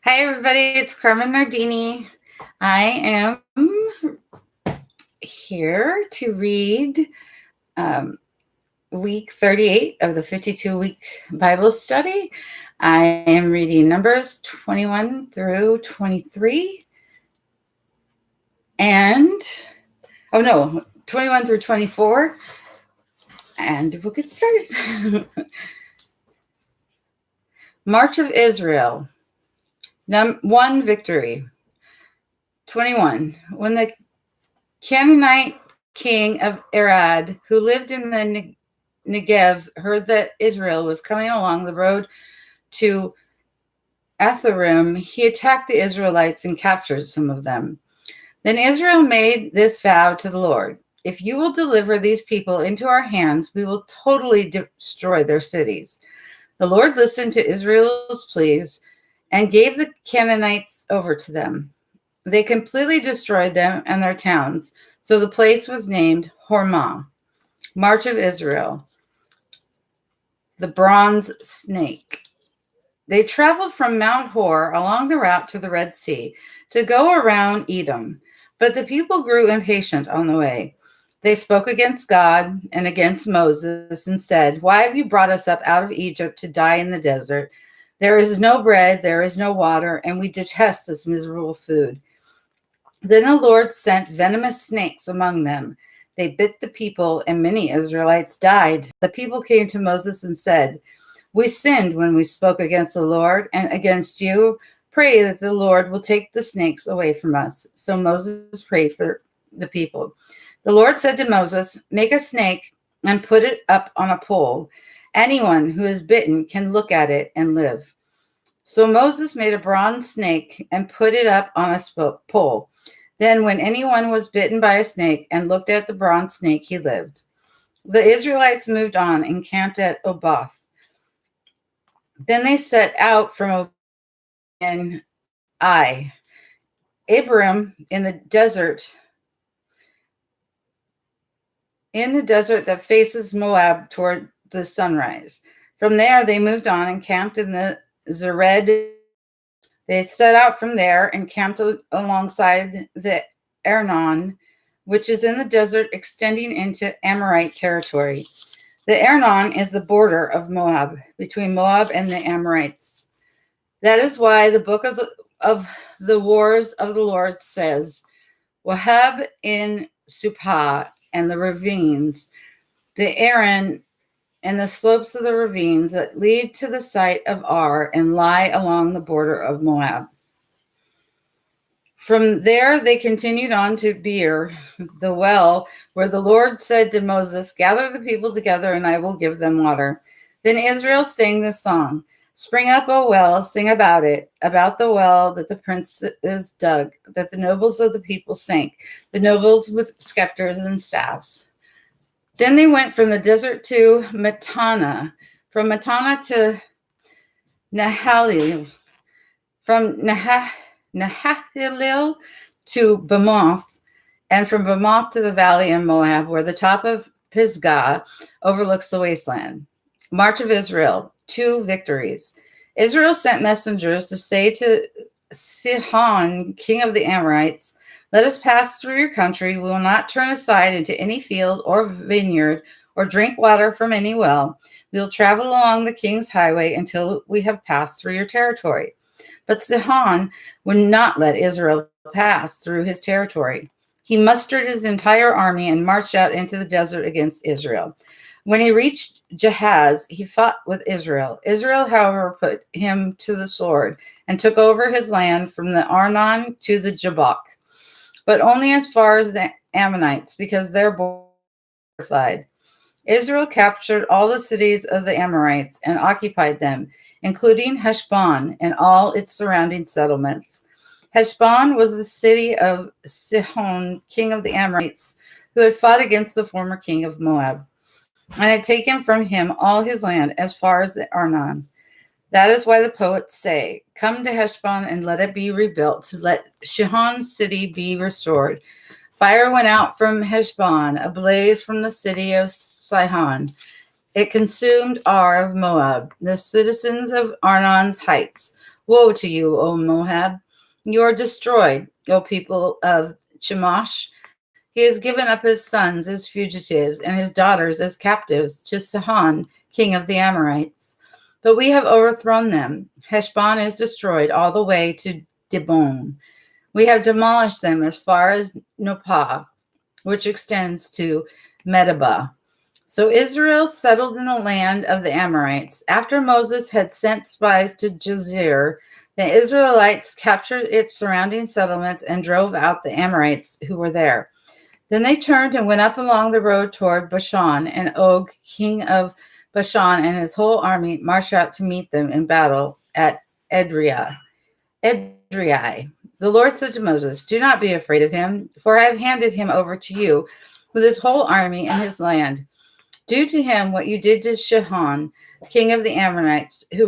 Hi, everybody. It's Carmen Nardini. I am here to read um, week 38 of the 52-week Bible study. I am reading Numbers 21 through 23 and, 21 through 24. And we'll get started. March of Israel. 1 victory. 21. When the Canaanite king of Arad, who lived in the Negev, heard that Israel was coming along the road to Atharim, he attacked the Israelites and captured some of them. Then Israel made this vow to the Lord: if you will deliver these people into our hands, we will totally destroy their cities. The Lord listened to Israel's pleas and gave the Canaanites over to them. They completely destroyed them and their towns, so the place was named Hormah. March of Israel. The bronze snake. They traveled from Mount Hor along the route to the Red Sea to go around Edom, but the people grew impatient on the way. They spoke against God and against Moses and said, "Why have you brought us up out of Egypt to die in the desert? There is no bread, there is no water, and we detest this miserable food." Then the Lord sent venomous snakes among them. They bit the people, and many Israelites died. The people came to Moses and said, "We sinned when we spoke against the Lord and against you. Pray that the Lord will take the snakes away from us." So Moses prayed for the people. The Lord said to Moses, "Make a snake and put it up on a pole. Anyone who is bitten can look at it and live." So Moses made a bronze snake and put it up on a pole. Then when anyone was bitten by a snake and looked at the bronze snake, he lived. The Israelites moved on and camped at Oboth. Then they set out from Oboth and Abiram in the desert that faces Moab toward the sunrise. From there, they moved on and camped in the Zered. They set out from there and camped alongside the Arnon, which is in the desert extending into Amorite territory. The Arnon is the border of Moab, between Moab and the Amorites. That is why the book of the Wars of the Lord says, "Wahab in Supah and the ravines, the Aron and the slopes of the ravines that lead to the site of Ar and lie along the border of Moab." From there, they continued on to Beer, the well, where the Lord said to Moses, "Gather the people together and I will give them water." Then Israel sang this song: "Spring up, O well, sing about it, about the well that the princes dug, that the nobles of the people sank, the nobles with scepters and staffs." Then they went from the desert to Matana, from Matana to Nahalil, from Nahalil to Bamoth, and from Bamoth to the valley in Moab, where the top of Pisgah overlooks the wasteland. March of Israel, 2 victories. Israel sent messengers to say to Sihon, king of the Amorites, "Let us pass through your country. We will not turn aside into any field or vineyard or drink water from any well. We will travel along the king's highway until we have passed through your territory." But Sihon would not let Israel pass through his territory. He mustered his entire army and marched out into the desert against Israel. When he reached Jahaz, he fought with Israel. Israel, however, put him to the sword and took over his land from the Arnon to the Jabbok, but only as far as the Ammonites, because they're fortified. Israel captured all the cities of the Amorites and occupied them, including Heshbon and all its surrounding settlements. Heshbon was the city of Sihon, king of the Amorites, who had fought against the former king of Moab, and had taken from him all his land as far as the Arnon. That is why the poets say, "Come to Heshbon and let it be rebuilt. Let Sihon's city be restored." Fire went out from Heshbon, a blaze from the city of Sihon. It consumed Ar of Moab, the citizens of Arnon's heights. Woe to you, O Moab! You are destroyed, O people of Chemosh. He has given up his sons as fugitives and his daughters as captives to Sihon, king of the Amorites. But we have overthrown them. Heshbon is destroyed all the way to Dibon. We have demolished them as far as Nopah, which extends to Medeba. So Israel settled in the land of the Amorites. After Moses had sent spies to Jazer, the Israelites captured its surrounding settlements and drove out the Amorites who were there. Then they turned and went up along the road toward Bashan, and Og, king of Bashan, and his whole army marched out to meet them in battle at Edrei. The Lord said to Moses, "Do not be afraid of him, for I have handed him over to you with his whole army and his land. Do to him what you did to Sihon, king of the Amorites, who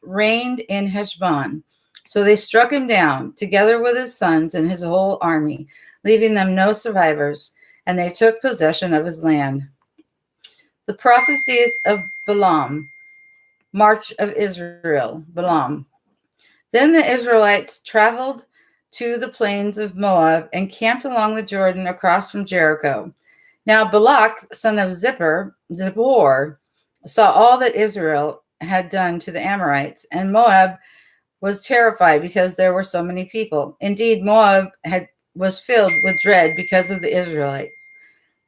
reigned in Heshbon." So they struck him down, together with his sons and his whole army, leaving them no survivors, and they took possession of his land. The prophecies of Balaam, march of Israel, Balaam. Then the Israelites traveled to the plains of Moab and camped along the Jordan across from Jericho. Now Balak, son of Zippor, saw all that Israel had done to the Amorites, and Moab was terrified because there were so many people. Indeed, Moab was filled with dread because of the Israelites.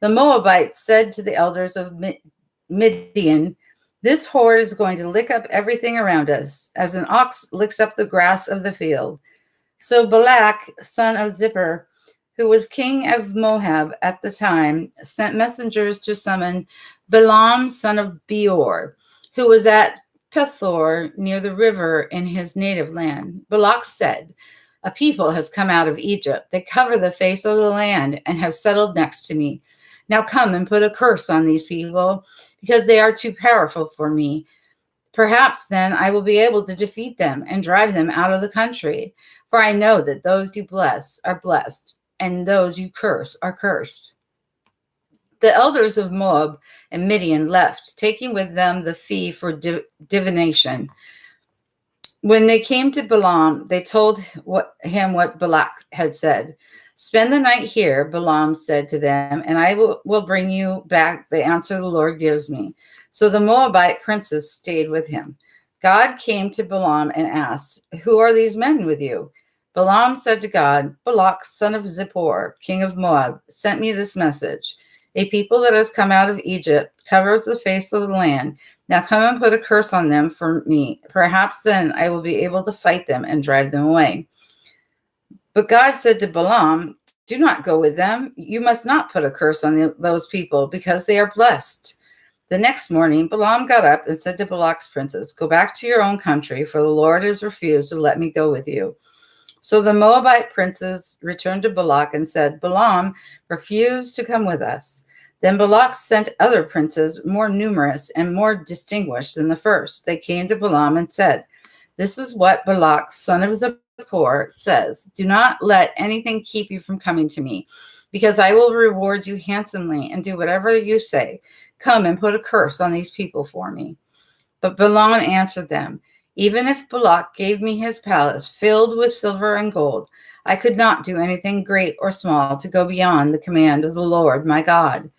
The Moabites said to the elders of Midian, "This horde is going to lick up everything around us, as an ox licks up the grass of the field." So Balak, son of Zippor, who was king of Moab at the time, sent messengers to summon Balaam, son of Beor, who was at Pethor near the river in his native land. Balak said, "A people has come out of Egypt. They cover the face of the land and have settled next to me. Now come and put a curse on these people, because they are too powerful for me. Perhaps then I will be able to defeat them and drive them out of the country. For I know that those you bless are blessed, and those you curse are cursed." The elders of Moab and Midian left, taking with them the fee for divination. When they came to Balaam, they told him what Balak had said. "Spend the night here," Balaam said to them, "and I will bring you back the answer the Lord gives me." So the Moabite princes stayed with him. God came to Balaam and asked, "Who are these men with you?" Balaam said to God, "Balak, son of Zippor, king of Moab, sent me this message. A people that has come out of Egypt covers the face of the land. Now come and put a curse on them for me. Perhaps then I will be able to fight them and drive them away." But God said to Balaam, "Do not go with them. You must not put a curse on those people, because they are blessed." The next morning, Balaam got up and said to Balak's princes, "Go back to your own country, for the Lord has refused to let me go with you." So the Moabite princes returned to Balak and said, "Balaam refused to come with us." Then Balak sent other princes, more numerous and more distinguished than the first. They came to Balaam and said, "This is what Balak, son of Zippor, says. Do not let anything keep you from coming to me, because I will reward you handsomely and do whatever you say. Come and put a curse on these people for me." But Balaam answered them, "Even if Balak gave me his palace filled with silver and gold, I could not do anything great or small to go beyond the command of the Lord my God.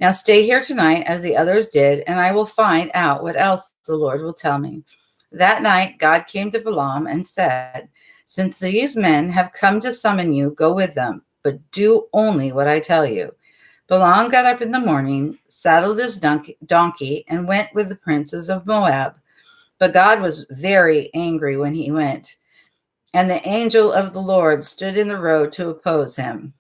Now stay here tonight as the others did, and I will find out what else the Lord will tell me." That night God came to Balaam and said, "Since these men have come to summon you, go with them, but do only what I tell you." Balaam got up in the morning, saddled his donkey, and went with the princes of Moab. But God was very angry when he went, and the angel of the Lord stood in the road to oppose him.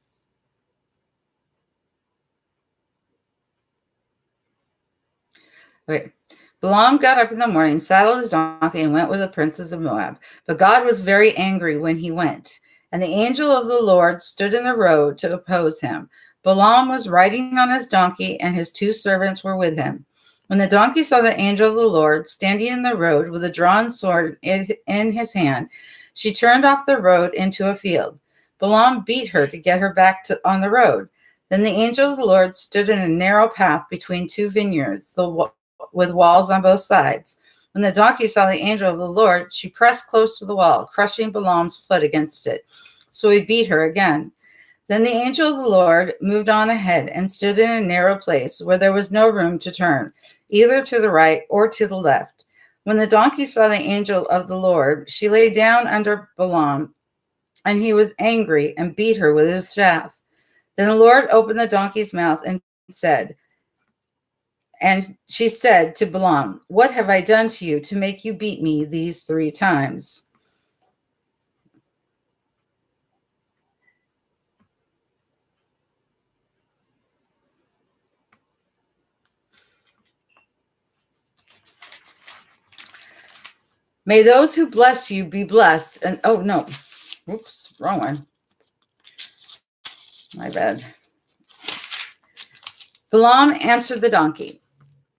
Okay. Balaam got up in the morning, saddled his donkey, and went with the princes of Moab. But God was very angry when he went, and the angel of the Lord stood in the road to oppose him. Balaam was riding on his donkey, and his 2 servants were with him. When the donkey saw the angel of the Lord standing in the road with a drawn sword in his hand, she turned off the road into a field. Balaam beat her to get her back on the road. Then the angel of the Lord stood in a narrow path between 2 vineyards, the with walls on both sides. When the donkey saw the angel of the Lord, she pressed close to the wall, crushing Balaam's foot against it. So he beat her again. Then the angel of the Lord moved on ahead and stood in a narrow place where there was no room to turn, either to the right or to the left. When the donkey saw the angel of the Lord, she lay down under Balaam, and he was angry and beat her with his staff. Then the Lord opened the donkey's mouth and she said to Balaam, "What have I done to you to make you beat me these 3 times?" May those who bless you be blessed. And oh no, oops, wrong one. My bad. Balaam answered the donkey,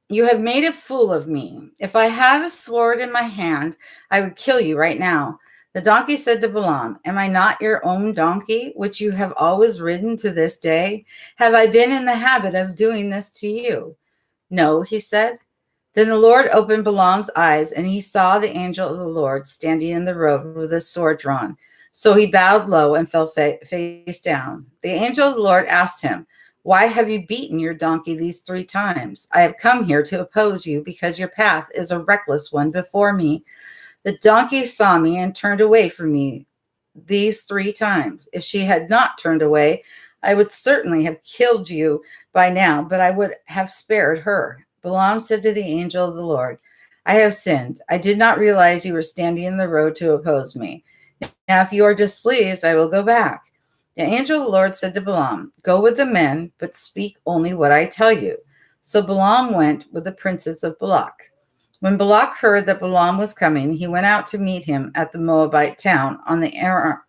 "You have made a fool of me. If I had a sword in my hand, I would kill you right now." The donkey said to Balaam, "Am I not your own donkey, which you have always ridden to this day? Have I been in the habit of doing this to you?" "No," he said. Then the Lord opened Balaam's eyes, and he saw the angel of the Lord standing in the road with a sword drawn. So he bowed low and fell face down. The angel of the Lord asked him, "Why have you beaten your donkey these 3 times? I have come here to oppose you because your path is a reckless one before me. The donkey saw me and turned away from me these 3 times. If she had not turned away, I would certainly have killed you by now, but I would have spared her." Balaam said to the angel of the Lord, "I have sinned. I did not realize you were standing in the road to oppose me. Now, if you are displeased, I will go back." The angel of the Lord said to Balaam, "Go with the men, but speak only what I tell you." So Balaam went with the princes of Balak. When Balak heard that Balaam was coming, he went out to meet him at the Moabite town on the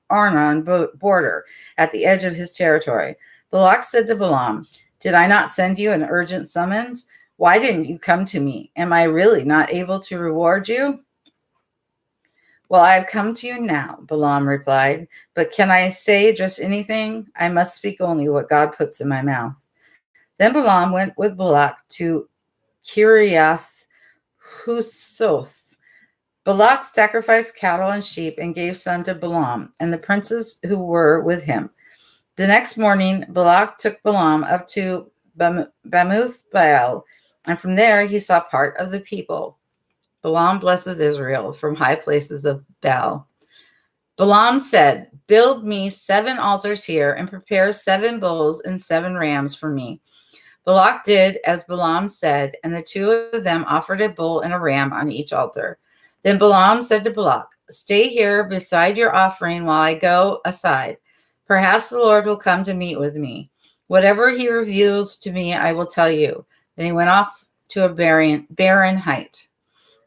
Arnon border at the edge of his territory. Balak said to Balaam, "Did I not send you an urgent summons? Why didn't you come to me? Am I really not able to reward you?" "Well, I have come to you now," Balaam replied. "But can I say just anything? I must speak only what God puts in my mouth." Then Balaam went with Balak to Kiriath Huzoth. Balak sacrificed cattle and sheep and gave some to Balaam and the princes who were with him. The next morning, Balak took Balaam up to Bamuth Baal, and from there he saw part of the people. Balaam blesses Israel from high places of Baal. Balaam said, "Build me 7 altars here and prepare 7 bulls and 7 rams for me." Balak did as Balaam said, and the 2 of them offered a bull and a ram on each altar. Then Balaam said to Balak, "Stay here beside your offering while I go aside. Perhaps the Lord will come to meet with me. Whatever he reveals to me, I will tell you." Then he went off to a barren height.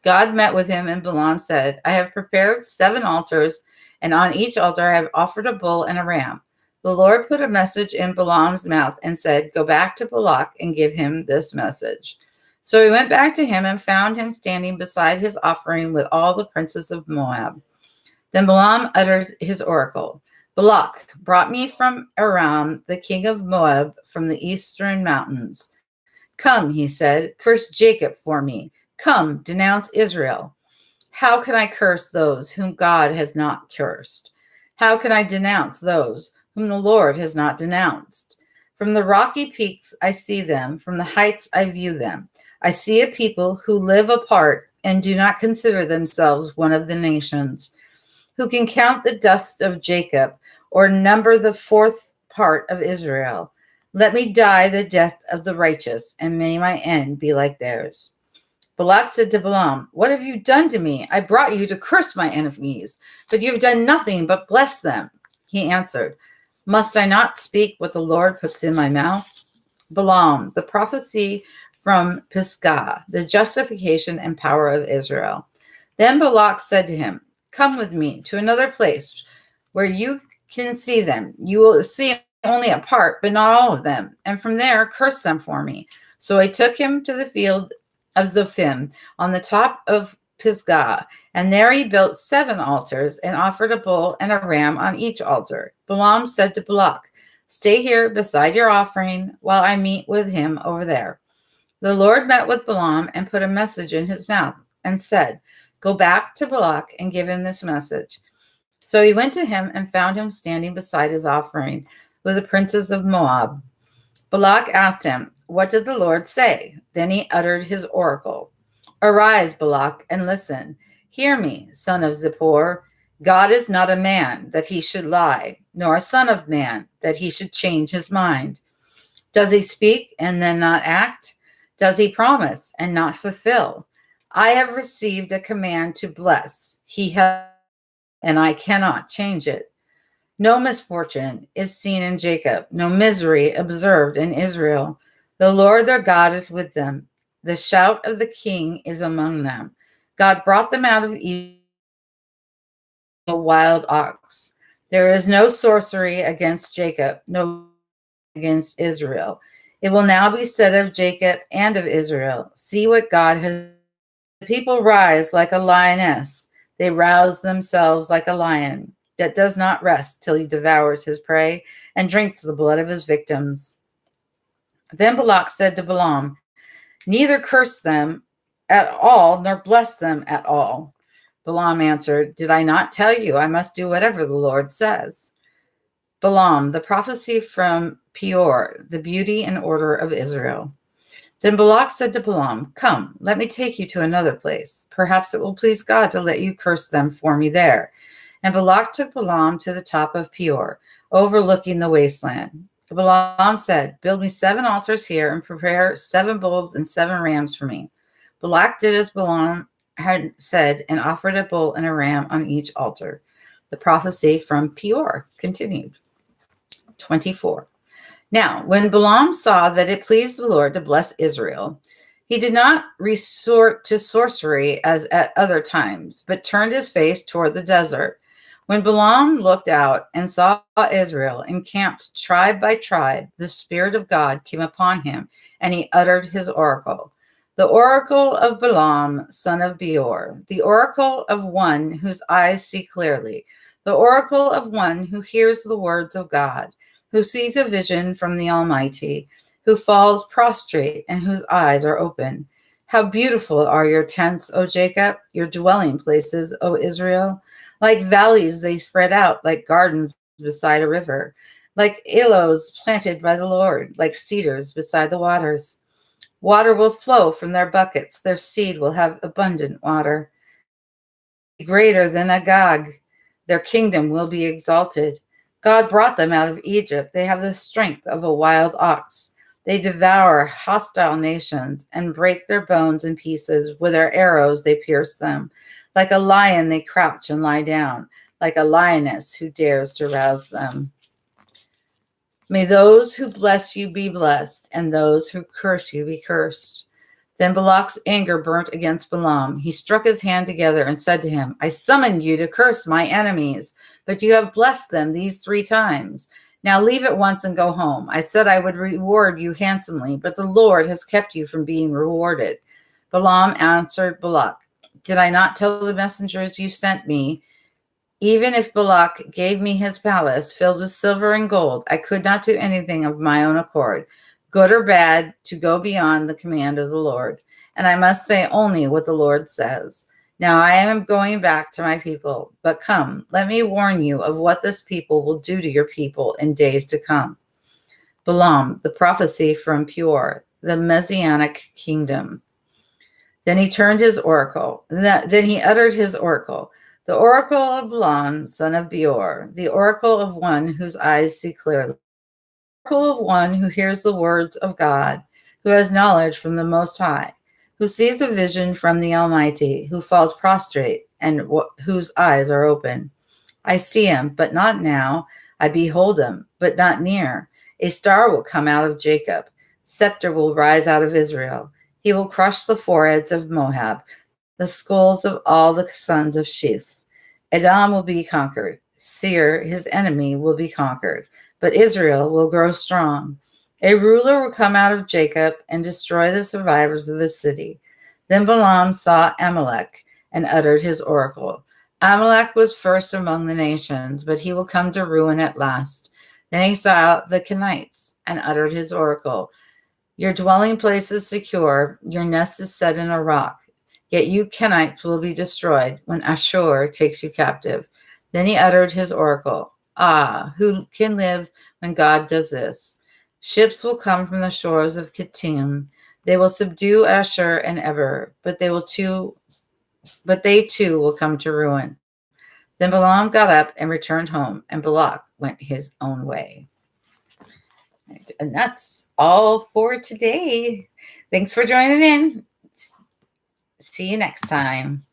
God met with him, and Balaam said, "I have prepared 7 altars, and on each altar I have offered a bull and a ram." The Lord put a message in Balaam's mouth and said, "Go back to Balak and give him this message." So he went back to him and found him standing beside his offering with all the princes of Moab. Then Balaam uttered his oracle. "Balak brought me from Aram, the king of Moab, from the eastern mountains. Come," he said, "curse Jacob for me. Come, denounce Israel. How can I curse those whom God has not cursed? How can I denounce those whom the Lord has not denounced? From the rocky peaks I see them, from the heights I view them. I see a people who live apart and do not consider themselves one of the nations, who can count the dust of Jacob or number the 4th part of Israel. Let me die the death of the righteous, and may my end be like theirs." Balak said to Balaam, "What have you done to me? I brought you to curse my enemies, but you have done nothing but bless them." He answered, "Must I not speak what the Lord puts in my mouth?" Balaam, the prophecy from Pisgah, the justification and power of Israel. Then Balak said to him, "Come with me to another place where you can see them. You will see only a part, but not all of them, and from there curse them for me." So I took him to the field of Zophim on the top of Pisgah, and there he built 7 altars and offered a bull and a ram on each altar. Balaam said to Balak, "Stay here beside your offering while I meet with him over there." The Lord met with Balaam and put a message in his mouth and said, "Go back to Balak and give him this message." So he went to him and found him standing beside his offering with the princes of Moab. Balak asked him, "What did the Lord say?" Then he uttered his oracle. "Arise, Balak, and listen. Hear me, son of Zippor. God is not a man that he should lie, nor a son of man that he should change his mind. Does he speak and then not act? Does he promise and not fulfill? I have received a command to bless. He has, and I cannot change it. No misfortune is seen in Jacob, no misery observed in Israel. The Lord their God is with them. The shout of the king is among them. God brought them out of Egypt, a wild ox. There is no sorcery against Jacob, no against Israel. It will now be said of Jacob and of Israel, see what God has. The people rise like a lioness. They rouse themselves like a lion that does not rest till he devours his prey and drinks the blood of his victims. Then Balak said to Balaam, "Neither curse them at all, nor bless them at all." Balaam answered, "Did I not tell you I must do whatever the Lord says?" Balaam, the prophecy from Peor, the beauty and order of Israel. Then Balak said to Balaam, "Come, let me take you to another place. Perhaps it will please God to let you curse them for me there." And Balak took Balaam to the top of Peor, overlooking the wasteland. Balaam said, "Build me 7 altars here and prepare 7 bulls and 7 rams for me." Balak did as Balaam had said and offered a bull and a ram on each altar. The prophecy from Peor continued. 24. Now, when Balaam saw that it pleased the Lord to bless Israel, he did not resort to sorcery as at other times, but turned his face toward the desert. When Balaam looked out and saw Israel encamped tribe by tribe, the Spirit of God came upon him, and he uttered his oracle. The oracle of Balaam, son of Beor, the oracle of one whose eyes see clearly, the oracle of one who hears the words of God, who sees a vision from the Almighty, who falls prostrate and whose eyes are open. How beautiful are your tents, O Jacob, your dwelling places, O Israel. Like valleys they spread out, like gardens beside a river, like aloes planted by the Lord, like cedars beside the waters. Water will flow from their buckets, their seed will have abundant water. Greater than Agag, their kingdom will be exalted. God brought them out of Egypt. They have the strength of a wild ox. They devour hostile nations and break their bones in pieces. With their arrows, they pierce them. Like a lion, they crouch and lie down, like a lioness who dares to rouse them. May those who bless you be blessed, and those who curse you be cursed. Then Balak's anger burnt against Balaam. He struck his hand together and said to him, "I summoned you to curse my enemies, but you have blessed them these 3 times. Now leave at once and go home. I said I would reward you handsomely, but the Lord has kept you from being rewarded." Balaam answered Balak, "Did I not tell the messengers you sent me? Even if Balak gave me his palace filled with silver and gold, I could not do anything of my own accord, good or bad, to go beyond the command of the Lord. And I must say only what the Lord says. Now I am going back to my people, but come, let me warn you of what this people will do to your people in days to come." Balaam, the prophecy from Peor, the Messianic kingdom. Then he uttered his oracle. The oracle of Balaam, son of Beor, the oracle of one whose eyes see clearly, the oracle of one who hears the words of God, who has knowledge from the Most High, who sees a vision from the Almighty, who falls prostrate and whose eyes are open. I see him, but not now. I behold him, but not near. A star will come out of Jacob. Scepter will rise out of Israel. He will crush the foreheads of Moab, the skulls of all the sons of Sheth. Edom will be conquered. Seir, his enemy, will be conquered, but Israel will grow strong. A ruler will come out of Jacob and destroy the survivors of the city. Then Balaam saw Amalek and uttered his oracle. Amalek was first among the nations, but he will come to ruin at last. Then he saw the Kenites and uttered his oracle. Your dwelling place is secure. Your nest is set in a rock. Yet you Kenites will be destroyed when Ashur takes you captive. Then he uttered his oracle. Ah, who can live when God does this? Ships will come from the shores of Kittim. They will subdue Ashur and Eber, but they too will come to ruin. Then Balaam got up and returned home, and Balak went his own way. And that's all for today. Thanks for joining in. See you next time.